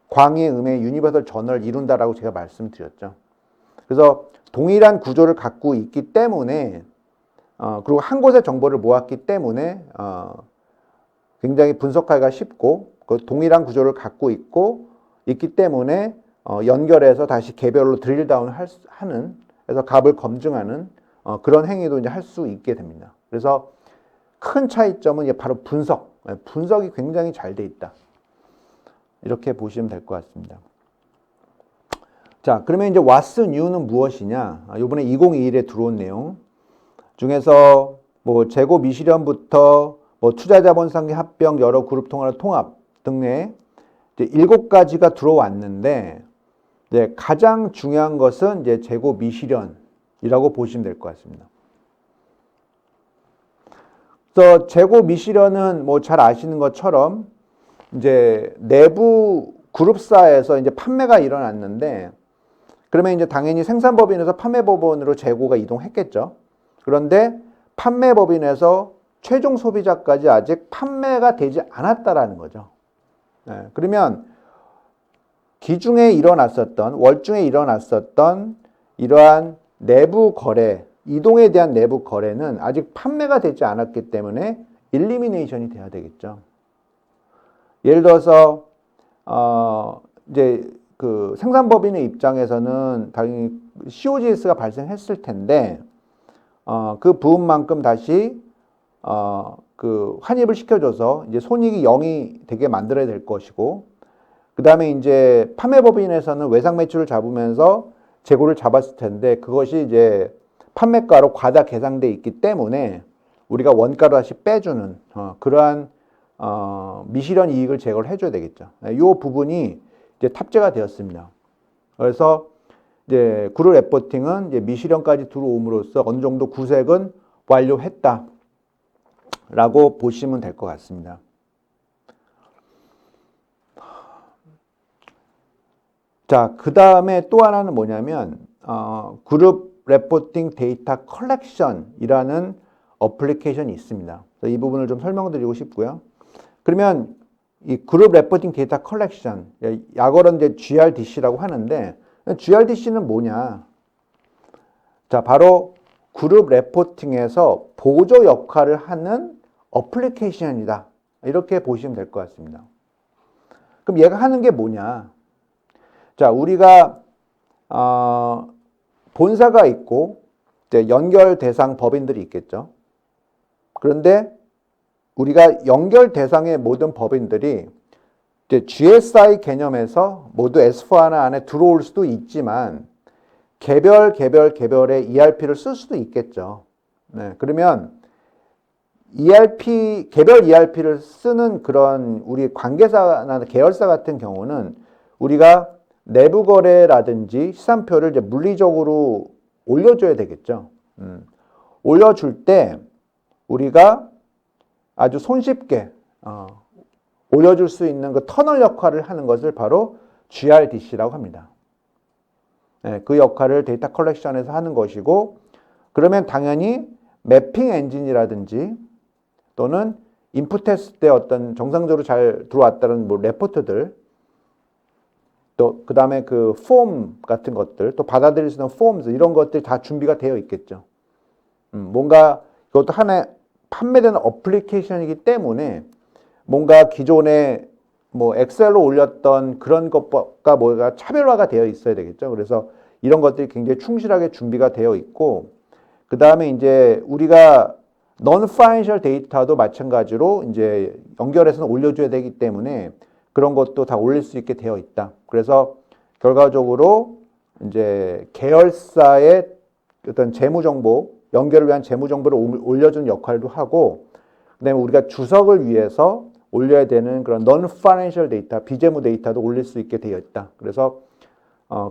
광의 음의 유니버설 저널을 이룬다라고 제가 말씀드렸죠. 그래서 동일한 구조를 갖고 있기 때문에 그리고 한 곳에 정보를 모았기 때문에 굉장히 분석하기가 쉽고, 그 동일한 구조를 갖고 있기 때문에 연결해서 다시 개별로 드릴다운 하는, 그래서 값을 검증하는 그런 행위도 이제 할 수 있게 됩니다. 그래서 큰 차이점은 이제 바로 분석이 굉장히 잘 돼 있다. 이렇게 보시면 될 것 같습니다. 자, 그러면 이제 What's New는 무엇이냐? 이번에 2021에 들어온 내용 중에서 뭐 재고 미실현부터 뭐 투자자본 상계 합병, 여러 그룹 통화로 통합 등의 7가지가 들어왔는데, 이제 가장 중요한 것은 이제 재고 미실현이라고 보시면 될 것 같습니다. 그래서 재고 미실현은 뭐 잘 아시는 것처럼 이제 내부 그룹사에서 이제 판매가 일어났는데, 그러면 이제 당연히 생산법인에서 판매법인으로 재고가 이동했겠죠. 그런데 판매법인에서 최종 소비자까지 아직 판매가 되지 않았다라는 거죠. 그러면 기중에 일어났었던, 월중에 일어났었던 이러한 내부 거래, 이동에 대한 내부 거래는 아직 판매가 되지 않았기 때문에 일리미네이션이 돼야 되겠죠. 예를 들어서 이제 그 생산법인의 입장에서는 당연히 COGS가 발생했을 텐데 그 부분만큼 다시 그 환입을 시켜줘서 이제 손익이 0이 되게 만들어야 될 것이고, 그 다음에 이제 판매법인에서는 외상 매출을 잡으면서 재고를 잡았을 텐데 그것이 이제 판매가로 과다 계상돼 있기 때문에 우리가 원가로 다시 빼주는 그러한 미실현 이익을 제거를 해줘야 되겠죠. 이 부분이 이제 탑재가 되었습니다. 그래서 이제 그룹 레포팅은 이제 미실현까지 들어옴으로써 어느 정도 구색은 완료했다라고 보시면 될 것 같습니다. 자, 그 다음에 또 하나는 뭐냐면 그룹 레포팅 데이터 컬렉션이라는 어플리케이션이 있습니다. 이 부분을 좀 설명드리고 싶고요. 그러면 이 그룹 레포팅 데이터 컬렉션, 약어로 이제 GRDC라고 하는데, GRDC는 뭐냐? 자, 바로 그룹 레포팅에서 보조 역할을 하는 어플리케이션이다. 이렇게 보시면 될 것 같습니다. 그럼 얘가 하는 게 뭐냐? 자, 우리가 본사가 있고 이제 연결 대상 법인들이 있겠죠. 그런데 우리가 연결 대상의 모든 법인들이 이제 GSI 개념에서 모두 S4하나 안에 들어올 수도 있지만 개별의 ERP를 쓸 수도 있겠죠. 네, 그러면 ERP, 개별 ERP를 쓰는 그런 우리 관계사나 계열사 같은 경우는 우리가 내부 거래라든지 시산표를 이제 물리적으로 올려줘야 되겠죠. 올려줄 때 우리가 아주 손쉽게 올려줄 수 있는 그 터널 역할을 하는 것을 바로 GRDC라고 합니다. 네, 그 역할을 데이터 컬렉션에서 하는 것이고, 그러면 당연히 매핑 엔진이라든지 또는 인풋 했을 때 어떤 정상적으로 잘 들어왔다는 뭐 레포트들, 또 그 다음에 그 폼 같은 것들, 또 받아들일 수 있는 폼즈 이런 것들이 다 준비가 되어 있겠죠. 뭔가 이것도 하나의 판매되는 어플리케이션이기 때문에 뭔가 기존에 뭐 엑셀로 올렸던 그런 것과 뭐가 차별화가 되어 있어야 되겠죠. 그래서 이런 것들이 굉장히 충실하게 준비가 되어 있고, 그 다음에 이제 우리가 non-financial 데이터도 마찬가지로 이제 연결해서 올려줘야 되기 때문에 그런 것도 다 올릴 수 있게 되어 있다. 그래서 결과적으로 이제 계열사의 어떤 재무 정보, 연결을 위한 재무 정보를 올려주는 역할도 하고, 그다음에 우리가 주석을 위해서 올려야 되는 그런 non-financial 데이터, 비재무 데이터도 올릴 수 있게 되어 있다. 그래서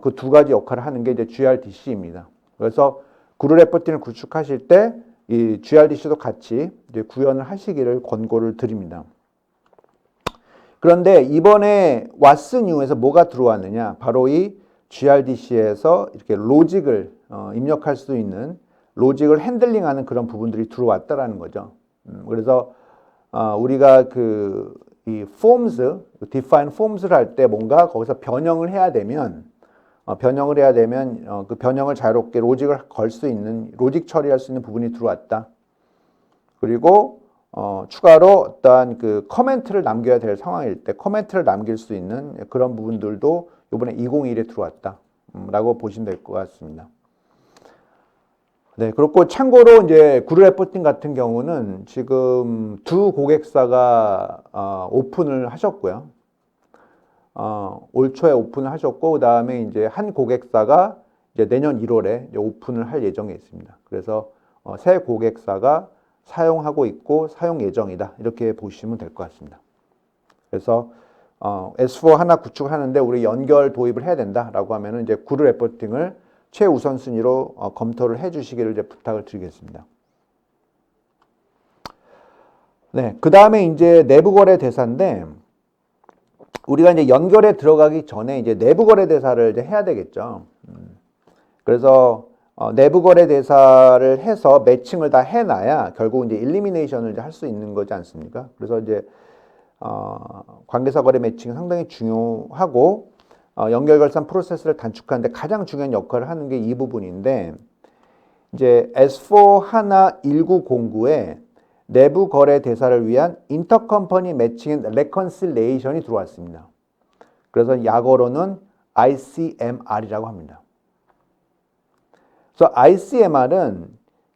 그 두 가지 역할을 하는 게 이제 GRDC입니다. 그래서 그룹 레포팅을 구축하실 때 이 GRDC도 같이 이제 구현을 하시기를 권고를 드립니다. 그런데 이번에 왓슨 뉴에서 뭐가 들어왔느냐? 바로 이 GRDC에서 이렇게 로직을 입력할 수 있는 로직을 핸들링하는 그런 부분들이 들어왔다라는 거죠. 그래서 우리가 이 forms, define forms를 할 때 뭔가 거기서 변형을 해야 되면 그 변형을 자유롭게 로직을 걸 수 있는, 로직 처리할 수 있는 부분이 들어왔다. 그리고 추가로 어떠한 그 커멘트를 남겨야 될 상황일 때 커멘트를 남길 수 있는 그런 부분들도 이번에 2021에 들어왔다. 라고 보시면 될 것 같습니다. 네, 그렇고 참고로 이제 그룹 레포팅 같은 경우는 지금 두 고객사가 오픈을 하셨고요. 올 초에 오픈을 하셨고, 그 다음에 이제 한 고객사가 이제 내년 1월에 이제 오픈을 할 예정에 있습니다. 그래서 새 고객사가 사용하고 있고 사용 예정이다. 이렇게 보시면 될 것 같습니다. 그래서 S4 하나 구축하는데 우리 연결 도입을 해야 된다라고 하면은 이제 그룹 레포팅을 최우선순위로 검토를 해 주시기를 이제 부탁을 드리겠습니다. 네, 그 다음에 이제 내부 거래 대사인데, 우리가 이제 연결에 들어가기 전에 이제 내부 거래 대사를 이제 해야 되겠죠. 그래서 내부 거래 대사를 해서 매칭을 다 해놔야 결국 이제 일리미네이션을 할 수 있는 거지 않습니까? 그래서 이제 관계사 거래 매칭이 상당히 중요하고, 연결 결산 프로세스를 단축하는데 가장 중요한 역할을 하는 게 이 부분인데, 이제 S4 하나 1909에 내부 거래 대사를 위한 인터컴퍼니 매칭 앤 레컨실레이션이 들어왔습니다. 그래서 약어로는 ICMR이라고 합니다. 그래서 ICMR은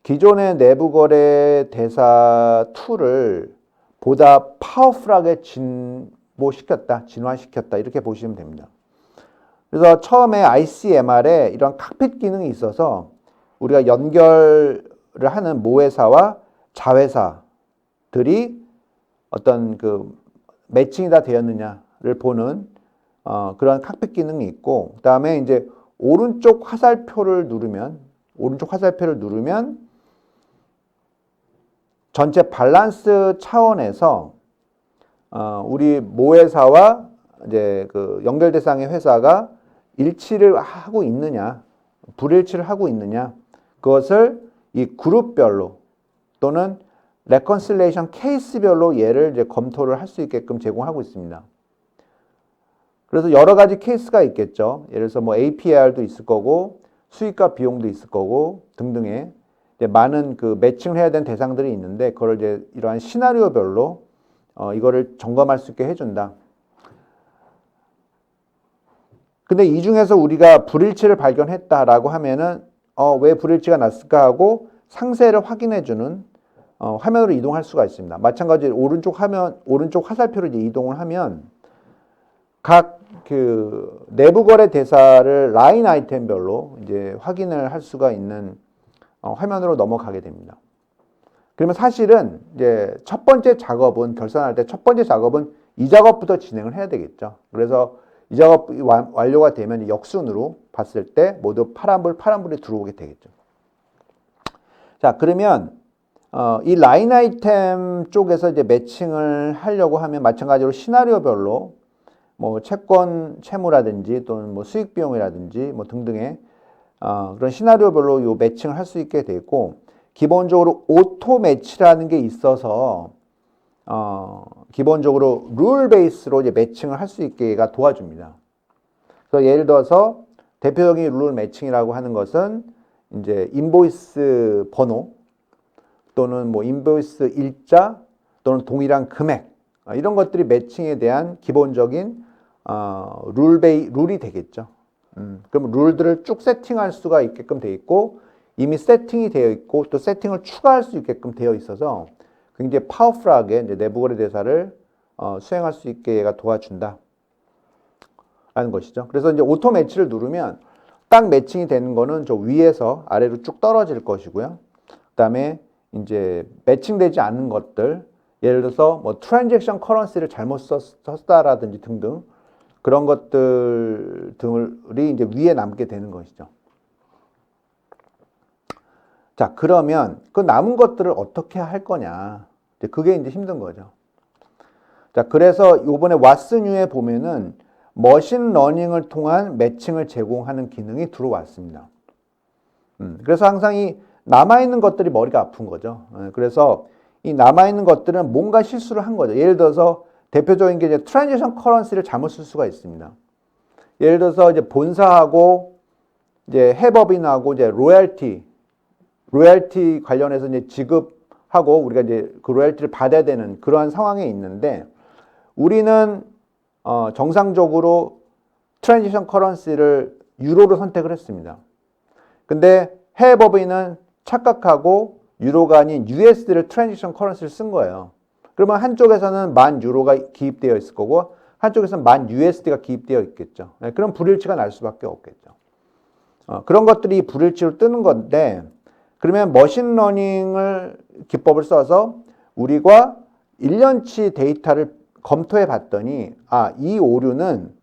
기존의 내부 거래 대사 툴을 보다 파워풀하게 진화시켰다 이렇게 보시면 됩니다. 그래서 처음에 ICMR에 이런 칵핏 기능이 있어서 우리가 연결을 하는 모회사와 자회사들이 어떤 그 매칭이 다 되었느냐를 보는 그런 칵핏 기능이 있고, 그 다음에 이제 오른쪽 화살표를 누르면 전체 밸런스 차원에서 우리 모회사와 이제 그 연결 대상의 회사가 일치를 하고 있느냐, 불일치를 하고 있느냐, 그것을 이 그룹별로 또는 레컨실레이션 케이스별로 얘를 이제 검토를 할 수 있게끔 제공하고 있습니다. 그래서 여러 가지 케이스가 있겠죠. 예를 들어서 뭐 APR도 있을 거고, 수익과 비용도 있을 거고 등등의 이제 많은 그 매칭을 해야 되는 대상들이 있는데, 그걸 이제 이러한 시나리오별로 이거를 점검할 수 있게 해준다. 근데 이 중에서 우리가 불일치를 발견했다라고 하면은 왜 불일치가 났을까 하고 상세를 확인해주는 화면으로 이동할 수가 있습니다. 마찬가지로 오른쪽 화살표를 이제 이동을 하면 각 그 내부 거래 대사를 라인 아이템별로 이제 확인을 할 수가 있는 화면으로 넘어가게 됩니다. 그러면 사실은 이제 첫 번째 작업은 결산할 때 첫 번째 작업은 이 작업부터 진행을 해야 되겠죠. 그래서 이 작업이 완료가 되면 역순으로 봤을 때 모두 파란불이 들어오게 되겠죠. 자, 그러면 이 라인 아이템 쪽에서 이제 매칭을 하려고 하면 마찬가지로 시나리오별로 뭐 채권 채무라든지 또는 뭐 수익 비용이라든지 뭐 등등의 그런 시나리오별로 요 매칭을 할 수 있게 되고, 기본적으로 오토 매치라는 게 있어서 기본적으로 룰 베이스로 이제 매칭을 할 수 있게가 도와줍니다. 그래서 예를 들어서 대표적인 룰 매칭이라고 하는 것은 이제 인보이스 번호 또는 뭐 인보이스 일자 또는 동일한 금액, 이런 것들이 매칭에 대한 기본적인 룰이 되겠죠. 그럼 룰들을 쭉 세팅할 수가 있게끔 되어 있고, 이미 세팅이 되어 있고 또 세팅을 추가할 수 있게끔 되어 있어서 굉장히 파워풀하게 이제 내부 거래 대사를 수행할 수 있게 얘가 도와준다 라는 것이죠. 그래서 이제 오토 매치를 누르면 딱 매칭이 되는 거는 저 위에서 아래로 쭉 떨어질 것이고요. 그다음에 이제 매칭되지 않는 것들, 예를 들어서 뭐 트랜잭션 커런시를 잘못 썼다라든지 등등 그런 것들이 이제 위에 남게 되는 것이죠. 자, 그러면 그 남은 것들을 어떻게 할 거냐. 그게 이제 힘든 거죠. 자, 그래서 이번에 왓슨 뉴에 보면은 머신 러닝을 통한 매칭을 제공하는 기능이 들어왔습니다. 그래서 항상 이 남아있는 것들이 머리가 아픈 거죠. 그래서 이 남아있는 것들은 뭔가 실수를 한 거죠. 예를 들어서 대표적인 게 이제 트랜지션 커런시를 잘못 쓸 수가 있습니다. 예를 들어서 이제 본사하고 이제 해법인하고 이제 로열티 관련해서 이제 지급하고 우리가 이제 그 로열티를 받아야 되는 그러한 상황에 있는데, 우리는 정상적으로 트랜지션 커런시를 유로로 선택을 했습니다. 근데 해외법인은 착각하고 유로가 아닌 USD를 트랜지션 커런시를 쓴 거예요. 그러면 한쪽에서는 10,000유로가 기입되어 있을 거고 한쪽에서는 10,000USD가 기입되어 있겠죠. 그럼 불일치가 날 수밖에 없겠죠. 그런 것들이 불일치로 뜨는 건데, 그러면 머신러닝을 기법을 써서 우리가 1년치 데이터를 검토해 봤더니 이 오류는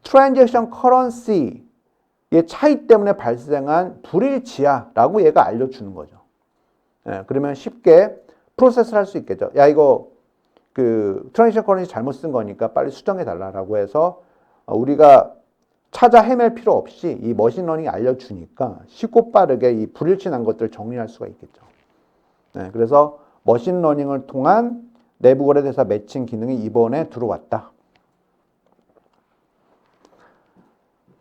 트랜잭션 커런시의 차이 때문에 발생한 불일치야 라고 얘가 알려주는 거죠. 그러면 쉽게 프로세스를 할 수 있겠죠. 야, 이거 그 트랜잭션 커런시 잘못 쓴 거니까 빨리 수정해 달라고 해서 우리가 찾아 헤맬 필요 없이 이 머신러닝이 알려주니까 쉽고 빠르게 이 불일치 난 것들을 정리할 수가 있겠죠. 그래서 머신러닝을 통한 내부 거래 대사 매칭 기능이 이번에 들어왔다.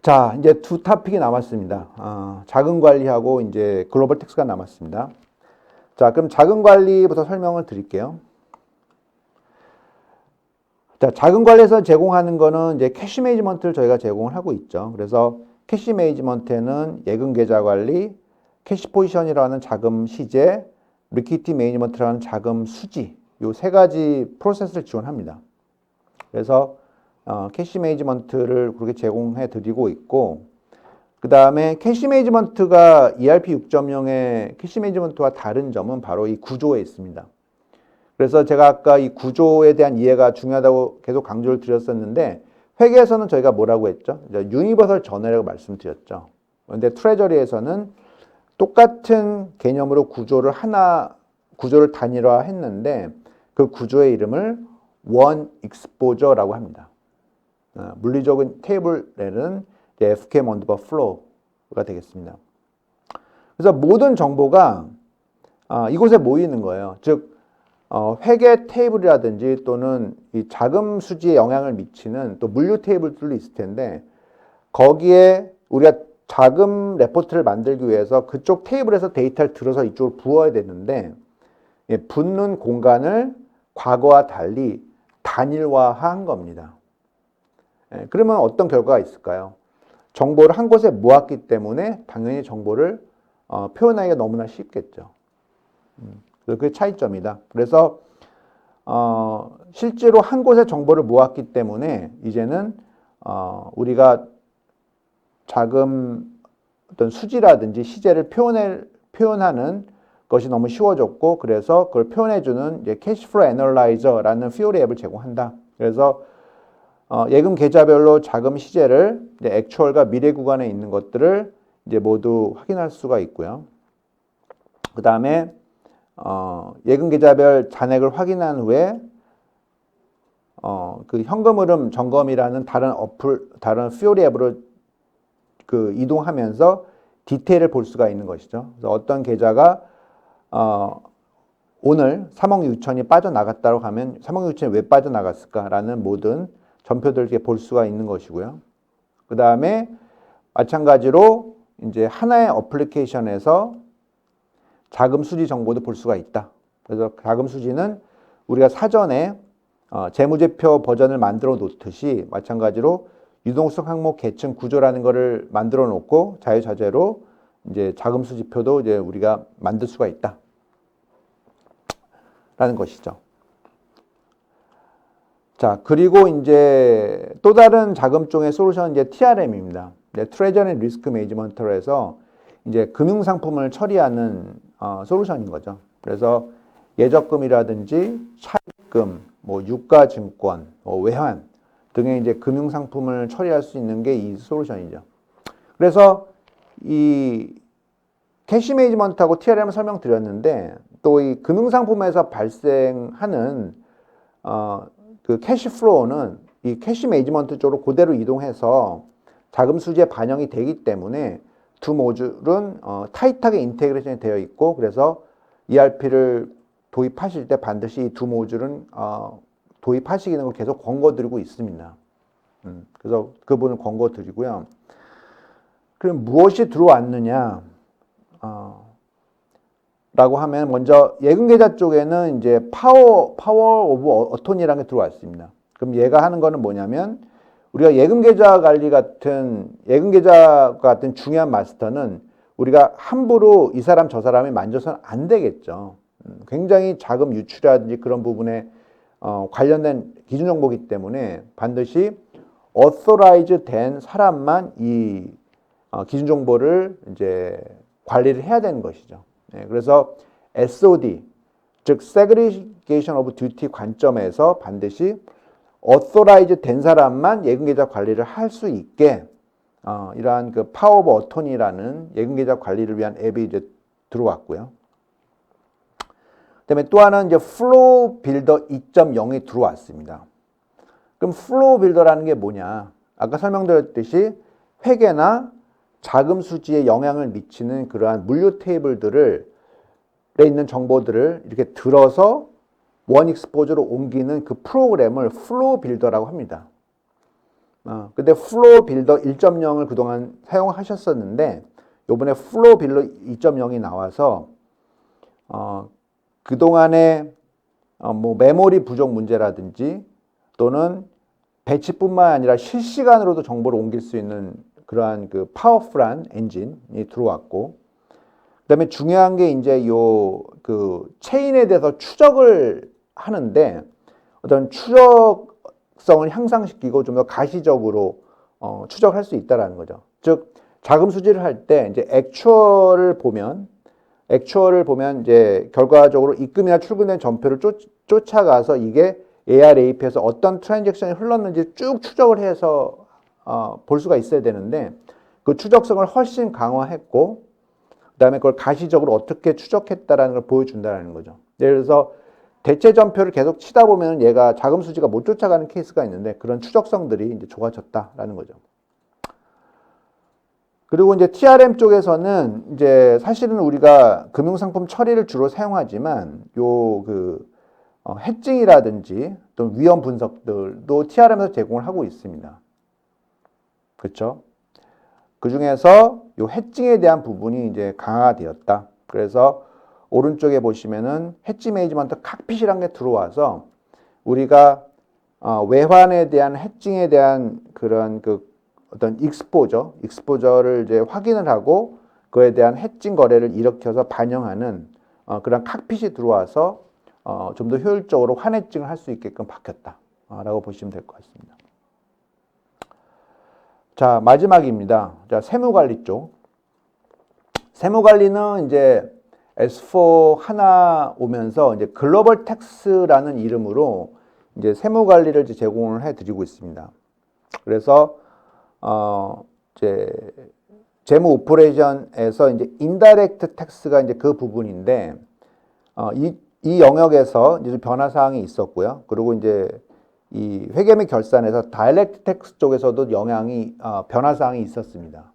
자, 이제 두 토픽이 남았습니다. 자금 관리하고 이제 글로벌 텍스가 남았습니다. 자, 그럼 자금 관리부터 설명을 드릴게요. 자, 자금 관리에서 제공하는 거는 이제 캐시 매니지먼트를 저희가 제공을 하고 있죠. 그래서 캐시 매니지먼트에는 예금 계좌 관리, 캐시 포지션이라는 자금 시제, 리퀴디티 매니지먼트라는 자금 수지, 요 세 가지 프로세스를 지원합니다. 그래서 캐시 매니지먼트를 그렇게 제공해 드리고 있고, 그 다음에 캐시 매니지먼트가 ERP 6.0의 캐시 매니지먼트와 다른 점은 바로 이 구조에 있습니다. 그래서 제가 아까 이 구조에 대한 이해가 중요하다고 계속 강조를 드렸었는데, 회계에서는 저희가 뭐라고 했죠? 유니버설 저널이라고 말씀드렸죠. 그런데 트레저리에서는 똑같은 개념으로 구조를 단일화했는데 그 구조의 이름을 원 익스포저라고 합니다. 물리적인 테이블에는 FK 먼드버 플로우가 되겠습니다. 그래서 모든 정보가 이곳에 모이는 거예요. 즉 회계 테이블이라든지 또는 이 자금 수지에 영향을 미치는 또 물류 테이블들도 있을 텐데, 거기에 우리가 자금 레포트를 만들기 위해서 그쪽 테이블에서 데이터를 들어서 이쪽으로 부어야 되는데, 붓는 공간을 과거와 달리 단일화한 겁니다. 그러면 어떤 결과가 있을까요? 정보를 한 곳에 모았기 때문에 당연히 정보를 표현하기가 너무나 쉽겠죠. 그게 차이점이다. 그래서 실제로 한 곳에 정보를 모았기 때문에 이제는 우리가 자금 어떤 수지라든지 시제를 표현하는 것이 너무 쉬워졌고 그래서 그걸 표현해주는 이제 캐시플로우 애널라이저라는 퓨어리 앱을 제공한다. 그래서 예금 계좌별로 자금 시제를 이제 액추얼과 미래 구간에 있는 것들을 이제 모두 확인할 수가 있고요. 그 다음에 예금 계좌별 잔액을 확인한 후에 그 현금 흐름 점검이라는 다른 퓨어리 앱으로 그 이동하면서 디테일을 볼 수가 있는 것이죠. 그래서 어떤 계좌가 오늘 3억 6천이 빠져나갔다고 하면 3억 6천이 왜 빠져나갔을까라는 모든 전표들을 이렇게 볼 수가 있는 것이고요. 그 다음에 마찬가지로 이제 하나의 어플리케이션에서 자금 수지 정보도 볼 수가 있다. 그래서 자금 수지는 우리가 사전에 재무제표 버전을 만들어 놓듯이 마찬가지로 유동성 항목 계층 구조라는 것을 만들어 놓고 자유자재로 이제 자금 수지표도 이제 우리가 만들 수가 있다. 라는 것이죠. 자, 그리고 이제 또 다른 자금종의 솔루션은 이제 TRM입니다. 트레저리 리스크 매니지먼트로 해서 이제 금융 상품을 처리하는 솔루션인 거죠. 그래서 예적금이라든지 차입금, 뭐 유가증권, 외환 등의 이제 금융 상품을 처리할 수 있는 게 이 솔루션이죠. 그래서 이 캐시 매니지먼트하고 TRM을 설명드렸는데 또 이 금융 상품에서 발생하는 그 캐시 플로우는 이 캐시 매니지먼트 쪽으로 그대로 이동해서 자금 수지에 반영이 되기 때문에 두 모듈은 타이트하게 인테그레이션이 되어 있고 그래서 ERP를 도입하실 때 반드시 이 두 모듈은 도입하시기는 걸 계속 권고드리고 있습니다. 그래서 그 부분을 권고드리고요. 그럼 무엇이 들어왔느냐? 라고 하면 먼저 예금계좌 쪽에는 이제 파워 오브 어토니라는 게 들어왔습니다. 그럼 얘가 하는 거는 뭐냐면 우리가 예금계좌 같은 중요한 마스터는 우리가 함부로 이 사람 저 사람이 만져서는 안 되겠죠. 굉장히 자금 유출이라든지 그런 부분에 관련된 기준 정보이기 때문에 반드시 authorize 된 사람만 이 기준 정보를 이제 관리를 해야 되는 것이죠. 네, 그래서 SOD, 즉 Segregation of Duty 관점에서 반드시 authorize 된 사람만 예금계좌 관리를 할 수 있게 이러한 그 파워 오브 어토니라는 예금계좌 관리를 위한 앱이 이제 들어왔고요. 그다음에 또 하나는 이제 플로우 빌더 2.0이 들어왔습니다. 그럼 플로우 빌더라는 게 뭐냐? 아까 설명드렸듯이 회계나 자금 수지에 영향을 미치는 그러한 물류 테이블들에 있는 정보들을 이렇게 들어서 원 익스포저로 옮기는 그 프로그램을 플로우 빌더라고 합니다. 근데 플로우 빌더 1.0을 그동안 사용하셨었는데 이번에 플로우 빌더 2.0이 나와서 그동안에 뭐 메모리 부족 문제라든지 또는 배치뿐만 아니라 실시간으로도 정보를 옮길 수 있는 그러한 그 파워풀한 엔진이 들어왔고, 그다음에 중요한 게 이제 요 그 체인에 대해서 추적을 하는데 어떤 추적성을 향상시키고 좀 더 가시적으로 추적할 수 있다라는 거죠. 즉 자금 수지를 할 때 이제 액추얼을 보면 이제 결과적으로 입금이나 출금된 전표를 쫓아가서 이게 AR/AP에서 어떤 트랜잭션이 흘렀는지 쭉 추적을 해서 볼 수가 있어야 되는데 그 추적성을 훨씬 강화했고 그다음에 그걸 가시적으로 어떻게 추적했다라는 걸 보여준다는 거죠. 예를 들어서 대체 전표를 계속 치다 보면 얘가 자금 수지가 못 쫓아가는 케이스가 있는데 그런 추적성들이 이제 좋아졌다라는 거죠. 그리고 이제 TRM 쪽에서는 이제 사실은 우리가 금융상품 처리를 주로 사용하지만 요 그 해칭이라든지 또 위험 분석들도 TRM에서 제공을 하고 있습니다. 그렇죠? 그 중에서 요 해칭에 대한 부분이 이제 강화되었다. 그래서 오른쪽에 보시면은 해칭 매니지먼트 칵핏이라는 게 들어와서 우리가 외환에 대한 해칭에 대한 그런 그 어떤 익스포저를 이제 확인을 하고 그에 대한 해칭 거래를 일으켜서 반영하는 그런 칵핏이 들어와서 좀 더 효율적으로 환해칭을 할 수 있게끔 바뀌었다라고 보시면 될 것 같습니다. 자, 마지막입니다. 자, 세무관리 쪽. 세무관리는 이제 S4 하나 오면서 이제 글로벌 텍스라는 이름으로 이제 세무 관리를 이제 제공을 해드리고 있습니다. 그래서 이제 재무 오퍼레이션에서 이제 인다이렉트 텍스가 이제 그 부분인데 이 영역에서 이제 변화 사항이 있었고요. 그리고 이제 이 회계 및 결산에서 다이렉트 텍스 쪽에서도 영향이 변화 사항이 있었습니다.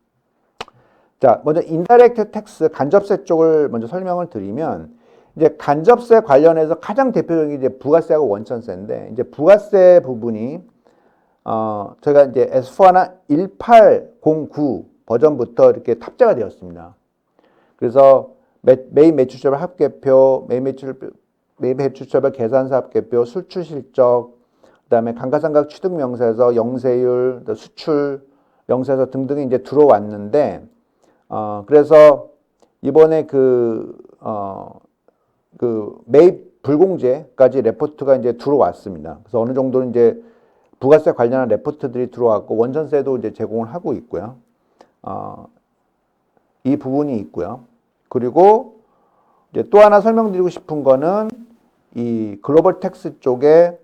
자, 먼저 인다이렉트 텍스 간접세 쪽을 먼저 설명을 드리면 이제 간접세 관련해서 가장 대표적인 이제 부가세하고 원천세인데 이제 부가세 부분이 저희가 이제 S4하나 1809 버전부터 이렇게 탑재가 되었습니다. 그래서 매입 매출처별 합계표, 매입 매출처별 계산서 합계표, 수출실적, 그다음에 감가상각 취득명세서, 영세율, 수출 명세서 등등이 이제 들어왔는데 그래서 이번에 그 매입 불공제까지 레포트가 이제 들어왔습니다. 그래서 어느 정도는 이제 부가세 관련한 레포트들이 들어왔고 원천세도 이제 제공을 하고 있고요. 이 부분이 있고요. 그리고 이제 또 하나 설명드리고 싶은 거는 이 글로벌 텍스 쪽에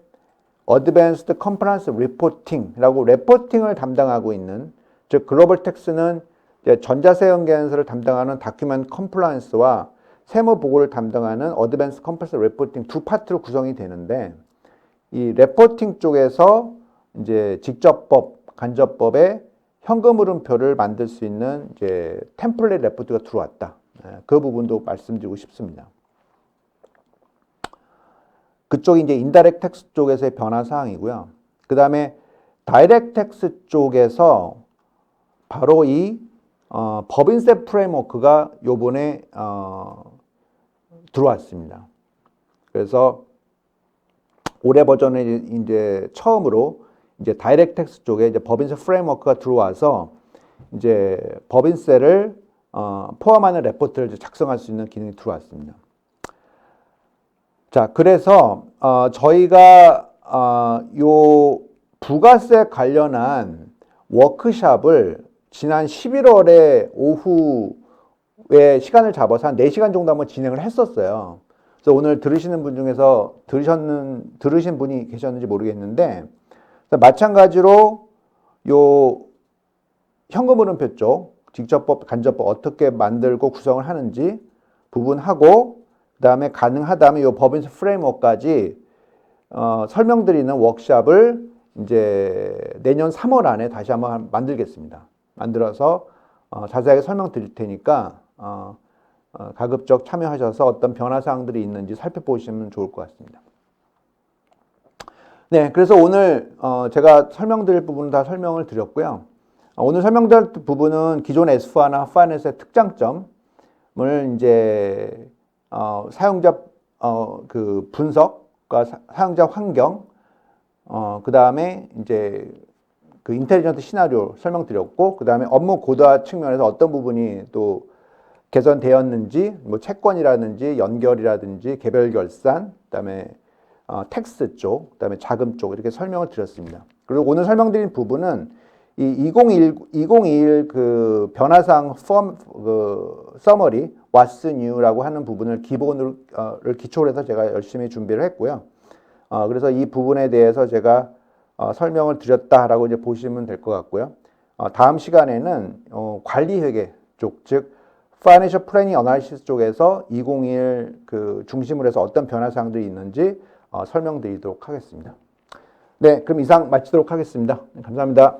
어드밴스드 컴플라이언스 리포팅이라고 레포팅을 담당하고 있는, 즉 글로벌 텍스는 전자세금계산서를 담당하는 다큐멘트 컴플라이언스와 세무 보고를 담당하는 어드밴스 컴플라이언스 리포팅 두 파트로 구성이 되는데 이 레포팅 쪽에서 이제 직접법, 간접법에 현금 흐름표를 만들 수 있는 이제 템플릿 레포트가 들어왔다. 그 부분도 말씀드리고 싶습니다. 그쪽이 이제 인다이렉트 텍스 쪽에서의 변화 사항이고요. 그 다음에 다이렉트 텍스 쪽에서 바로 이 법인세 프레임워크가 요번에 들어왔습니다. 그래서 올해 버전에 이제 처음으로 이제 다이렉트 텍스 쪽에 이제 법인세 프레임워크가 들어와서 이제 법인세를 포함하는 레포트를 작성할 수 있는 기능이 들어왔습니다. 자, 그래서 저희가 요 부가세 관련한 워크샵을 지난 11월에 오후에 시간을 잡아서 한 4시간 정도 한번 진행을 했었어요. 그래서 오늘 들으시는 분 중에서 들으신 분이 계셨는지 모르겠는데 마찬가지로 요 현금 흐름표 쪽 직접법, 간접법 어떻게 만들고 구성을 하는지 부분하고 그 다음에 가능하다면 이 법인세 프레임워크까지 설명드리는 워크샵을 이제 내년 3월 안에 다시 한번 만들겠습니다. 만들어서 자세하게 설명드릴 테니까 가급적 참여하셔서 어떤 변화사항들이 있는지 살펴보시면 좋을 것 같습니다. 네, 그래서 오늘 제가 설명드릴 부분은 다 설명을 드렸고요. 오늘 설명드릴 부분은 기존 S4하나 파이낸스의 특장점을 이제 사용자 그 분석과 사용자 환경, 그 다음에 이제 그 인텔리전트 시나리오 설명드렸고, 그 다음에 업무 고도화 측면에서 어떤 부분이 또 개선되었는지, 뭐 채권이라든지 연결이라든지 개별 결산, 그 다음에 텍스 쪽, 그 다음에 자금 쪽 이렇게 설명을 드렸습니다. 그리고 오늘 설명드린 부분은 이 2021 그 변화사항 서머리 What's New라고 하는 부분을 기본으로 기초로 해서 제가 열심히 준비를 했고요. 그래서 이 부분에 대해서 제가 설명을 드렸다라고 이제 보시면 될 것 같고요. 다음 시간에는 관리회계 쪽, 즉 Financial Planning Analysis 쪽에서 2021 그 중심으로 해서 어떤 변화 사항들이 있는지 설명드리도록 하겠습니다. 네, 그럼 이상 마치도록 하겠습니다. 감사합니다.